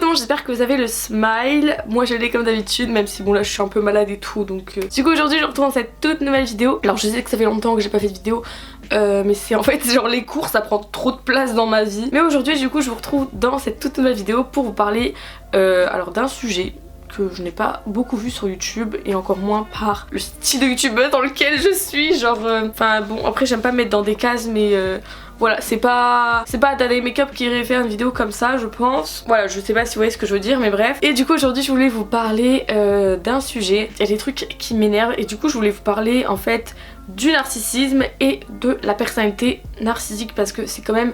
monde, j'espère que vous avez le smile. Moi je l'ai comme d'habitude, même si bon là je suis un peu malade et tout. Donc du coup aujourd'hui je retrouve dans cette toute nouvelle vidéo. Alors je sais que ça fait longtemps que j'ai pas fait de vidéo, mais c'est en fait genre les cours ça prend trop de place dans ma vie. Mais aujourd'hui du coup je vous retrouve dans cette toute nouvelle vidéo pour vous parler alors d'un sujet que je n'ai pas beaucoup vu sur YouTube et encore moins par le style de youtubeur dans lequel je suis, genre enfin bon après j'aime pas me mettre dans des cases mais voilà, c'est pas Daddy Makeup qui irait faire une vidéo comme ça je pense. Voilà, je sais pas si vous voyez ce que je veux dire mais bref. Et du coup aujourd'hui je voulais vous parler d'un sujet, il y a des trucs qui m'énervent et du coup je voulais vous parler en fait du narcissisme et de la personnalité narcissique parce que c'est quand même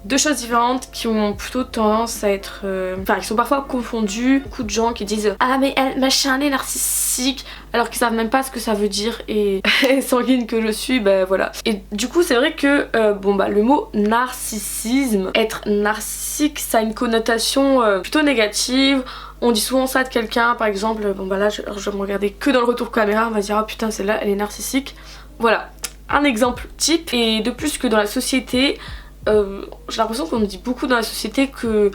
deux choses différentes qui ont plutôt tendance à être... Enfin, qui sont parfois confondues. Beaucoup de gens qui disent « Ah mais elle, machin, elle est narcissique » alors qu'ils savent même pas ce que ça veut dire et sanguine que je suis, bah voilà. Et du coup c'est vrai que bon bah le mot narcissisme, être narcissique, ça a une connotation plutôt négative. On dit souvent ça de quelqu'un, par exemple, bon bah là je vais me regarder que dans le retour caméra, on va se dire « Oh putain celle-là elle est narcissique ». Voilà, un exemple type. Et de plus que dans la société... j'ai l'impression qu'on nous dit beaucoup dans la société que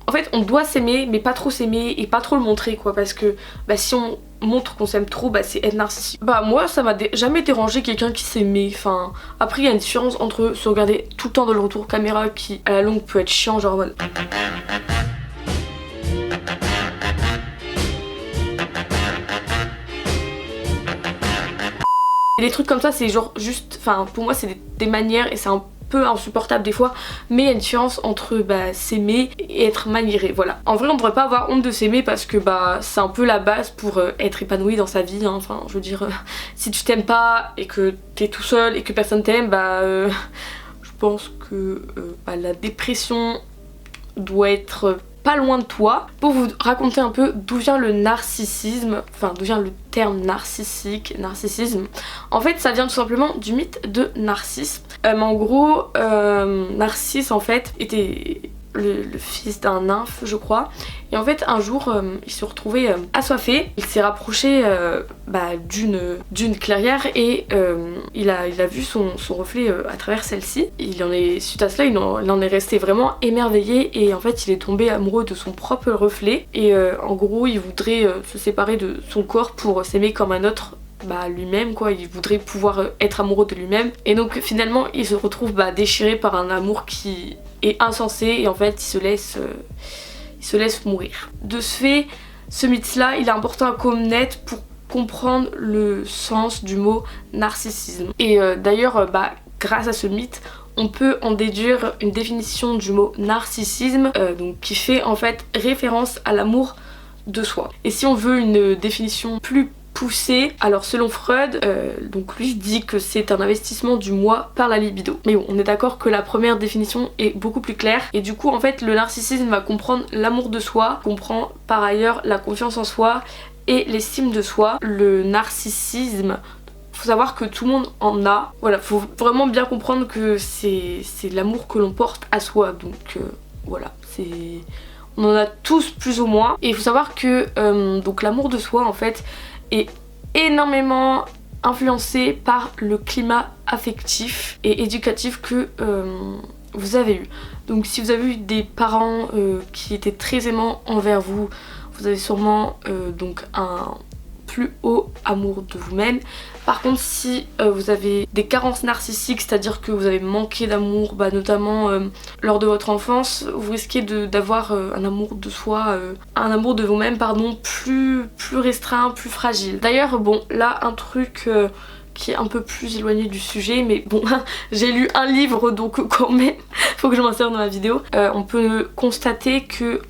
en fait on doit s'aimer mais pas trop s'aimer et pas trop le montrer quoi, parce que bah, si on montre qu'on s'aime trop bah c'est être narcissique. Bah moi ça m'a jamais dérangé quelqu'un qui s'aimait, enfin après il y a une différence entre se regarder tout le temps dans le retour caméra qui à la longue peut être chiant, genre en mode et des trucs comme ça c'est genre juste, enfin pour moi c'est des manières et c'est un peu insupportable des fois, mais il y a une différence entre bah, s'aimer et être maniéré, voilà. En vrai on devrait pas avoir honte de s'aimer parce que bah c'est un peu la base pour être épanoui dans sa vie, hein. Enfin je veux dire si tu t'aimes pas et que t'es tout seul et que personne t'aime bah je pense que bah, la dépression doit être pas loin de toi. Pour vous raconter un peu d'où vient le narcissisme, enfin d'où vient le terme narcissisme, en fait ça vient tout simplement du mythe de Narcisse. En gros Narcisse en fait était le fils d'un nymphe je crois, et en fait un jour il se retrouvait assoiffé, il s'est rapproché d'une clairière et il a vu son reflet à travers celle-ci. Suite à cela il en est resté vraiment émerveillé et en fait il est tombé amoureux de son propre reflet et en gros il voudrait se séparer de son corps pour s'aimer comme un autre lui-même quoi, il voudrait pouvoir être amoureux de lui-même et donc finalement il se retrouve déchiré par un amour qui est insensé et en fait il se laisse mourir. De ce fait, ce mythe-là il est important à connaître pour comprendre le sens du mot narcissisme. Et d'ailleurs grâce à ce mythe on peut en déduire une définition du mot narcissisme donc qui fait en fait référence à l'amour de soi. Et si on veut une définition plus poussée, alors selon Freud, donc lui dit que c'est un investissement du moi par la libido. Mais bon, on est d'accord que la première définition est beaucoup plus claire et du coup en fait le narcissisme va comprendre l'amour de soi, comprend par ailleurs la confiance en soi et l'estime de soi. Le narcissisme, faut savoir que tout le monde en a, voilà, faut vraiment bien comprendre que c'est l'amour que l'on porte à soi, donc voilà, on en a tous plus ou moins. Et il faut savoir que donc l'amour de soi en fait est énormément influencé par le climat affectif et éducatif que vous avez eu. Donc si vous avez eu des parents qui étaient très aimants envers vous, vous avez sûrement donc un plus haut amour de vous-même. Par contre si vous avez des carences narcissiques, c'est-à-dire que vous avez manqué d'amour, notamment lors de votre enfance, vous risquez d'avoir un amour de soi, un amour de vous-même pardon, plus restreint, plus fragile. D'ailleurs bon là un truc qui est un peu plus éloigné du sujet, mais bon j'ai lu un livre donc quand même faut que je m'insère dans la vidéo. On peut constater que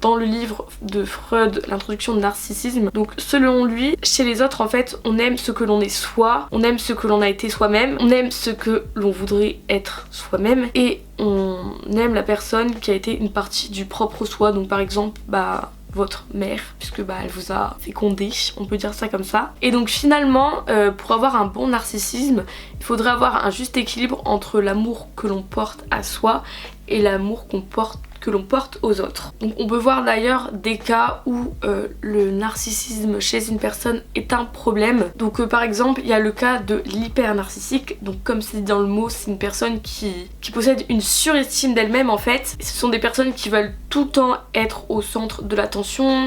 dans le livre de Freud, l'introduction de narcissisme, donc selon lui, chez les autres en fait on aime ce que l'on est soi, on aime ce que l'on a été soi-même, on aime ce que l'on voudrait être soi-même et on aime la personne qui a été une partie du propre soi, donc par exemple votre mère, puisque elle vous a fécondé, on peut dire ça comme ça. Et donc finalement pour avoir un bon narcissisme il faudrait avoir un juste équilibre entre l'amour que l'on porte à soi et l'amour qu'on porte que l'on porte aux autres. Donc on peut voir d'ailleurs des cas où le narcissisme chez une personne est un problème. Donc par exemple il y a le cas de l'hyper-narcissique. Donc comme c'est dit dans le mot, c'est une personne qui possède une surestime d'elle-même en fait. Ce sont des personnes qui veulent tout le temps être au centre de l'attention,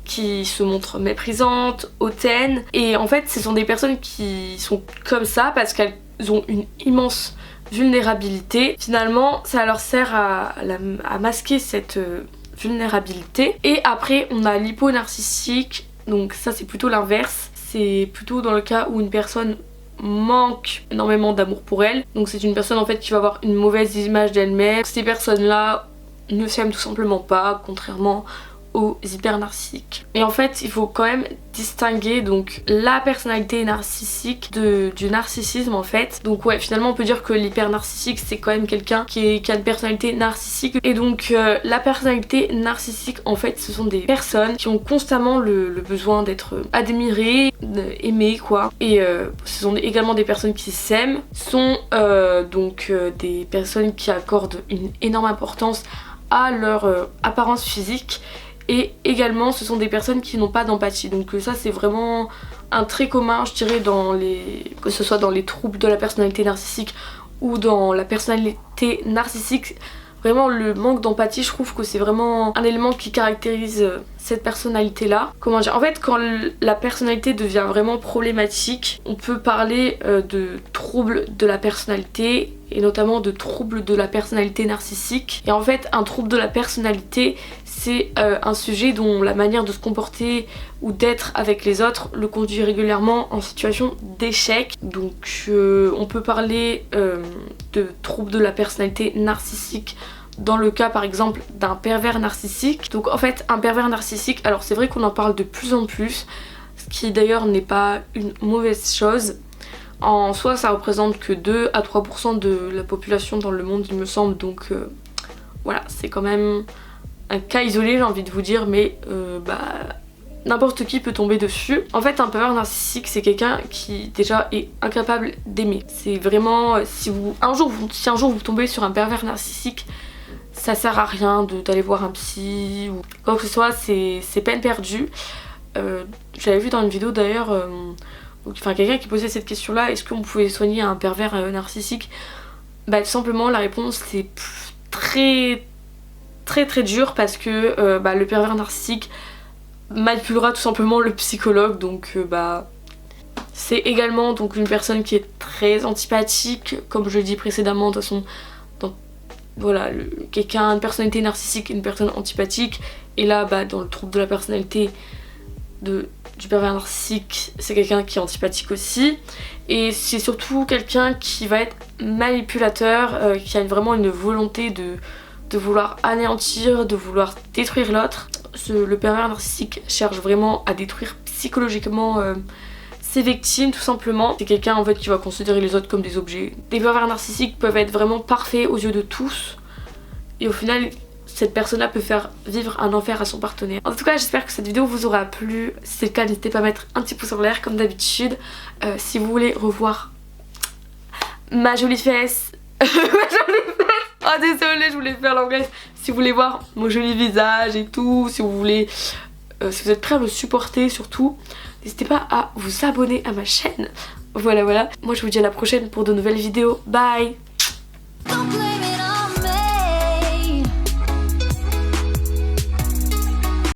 qui se montrent méprisantes, hautaines. Et en fait ce sont des personnes qui sont comme ça parce qu'elles ont une immense vulnérabilité. Finalement ça leur sert à masquer cette vulnérabilité. Et après on a l'hyponarcissique, donc ça c'est plutôt l'inverse. C'est plutôt dans le cas où une personne manque énormément d'amour pour elle. Donc c'est une personne en fait qui va avoir une mauvaise image d'elle-même. Ces personnes là ne s'aiment tout simplement pas, contrairement aux hyper-narcissiques. Et en fait il faut quand même distinguer donc la personnalité narcissique du narcissisme en fait. Donc ouais, finalement on peut dire que l'hyper-narcissique c'est quand même quelqu'un qui a une personnalité narcissique. Et donc la personnalité narcissique en fait ce sont des personnes qui ont constamment le besoin d'être admirées, aimées quoi. Et ce sont également des personnes qui s'aiment, sont donc des personnes qui accordent une énorme importance à leur apparence physique. Et également ce sont des personnes qui n'ont pas d'empathie. Donc ça c'est vraiment un trait commun je dirais que ce soit dans les troubles de la personnalité narcissique ou dans la personnalité narcissique. Vraiment le manque d'empathie, je trouve que c'est vraiment un élément qui caractérise cette personnalité là. Comment dire, en fait quand la personnalité devient vraiment problématique, on peut parler de troubles de la personnalité et notamment de troubles de la personnalité narcissique. Et en fait un trouble de la personnalité c'est un sujet dont la manière de se comporter ou d'être avec les autres le conduit régulièrement en situation d'échec. Donc on peut parler de troubles de la personnalité narcissique dans le cas par exemple d'un pervers narcissique. Donc en fait un pervers narcissique, alors c'est vrai qu'on en parle de plus en plus, ce qui d'ailleurs n'est pas une mauvaise chose. En soi ça représente que 2 à 3% de la population dans le monde il me semble, donc voilà, c'est quand même un cas isolé j'ai envie de vous dire, mais n'importe qui peut tomber dessus. En fait un pervers narcissique c'est quelqu'un qui déjà est incapable d'aimer. C'est vraiment, si un jour vous tombez sur un pervers narcissique, ça sert à rien d'aller voir un psy ou quoi que ce soit, c'est peine perdue. J'avais vu dans une vidéo d'ailleurs quelqu'un qui posait cette question là, est-ce qu'on pouvait soigner un pervers narcissique? Bah tout simplement la réponse c'est très dur parce que le pervers narcissique manipulera tout simplement le psychologue. Donc c'est également donc une personne qui est très antipathique, comme je l'ai dit précédemment. De toute façon voilà, quelqu'un, une personnalité narcissique, une personne antipathique. Et là dans le trouble de la personnalité du pervers narcissique, c'est quelqu'un qui est antipathique aussi. Et c'est surtout quelqu'un qui va être manipulateur, qui a vraiment une volonté de vouloir anéantir, de vouloir détruire l'autre. Le pervers narcissique cherche vraiment à détruire psychologiquement ses victimes tout simplement. C'est quelqu'un en fait qui va considérer les autres comme des objets. Les pervers narcissiques peuvent être vraiment parfaits aux yeux de tous et au final cette personne là peut faire vivre un enfer à son partenaire. En tout cas j'espère que cette vidéo vous aura plu. Si c'est le cas n'hésitez pas à mettre un petit pouce en l'air comme d'habitude. Si vous voulez revoir ma jolie fesse oh désolée, je voulais faire l'anglaise. Si vous voulez voir mon joli visage et tout, si vous voulez, si vous êtes prêts à me supporter surtout, n'hésitez pas à vous abonner à ma chaîne. Voilà. Moi je vous dis à la prochaine pour de nouvelles vidéos. Bye.